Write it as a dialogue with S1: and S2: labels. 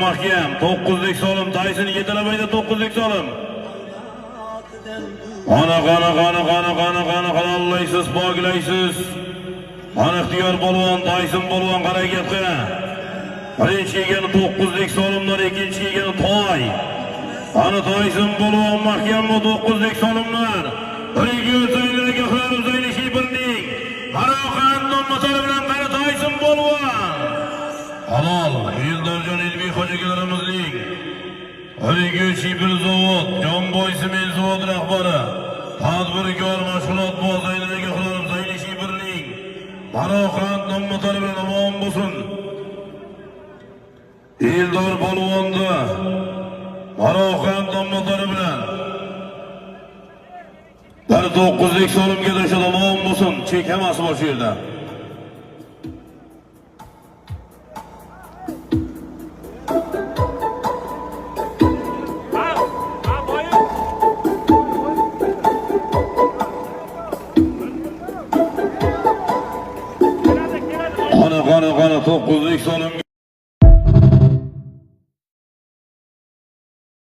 S1: mahkam. 9'lik solim. Tyson yetalamaydi 9'lik solim. Qana allaysiz, poklaysiz. Ana ixtiyor polvon, Tyson polvon harakatga. Birinchi yegani 9'lik solimlar, ikkinchi yegani Toy. Ana Tyson polvon mahkam bu 9'lik solimlar. Birinchi o'yinlarga qilib o'zaylishi birning. Haroqat nomlari bilan qara Tyson polvon. Halol, Yildorjon Ilmiy xo'jaliklarimizning O'rgichi bir zavod, Jonboy sement zavod rahbari, tadbirkor mashg'ulot bozorlariga qilib o'zaylishi birning. Haroqat nomlari bilan omon bo'lsin. Yildor polvonda Haroqat nomlari bilan 9'lik solimga dashad omon bo'lsin. Chek hammasi bor shu yerda. Qana 9'lik solim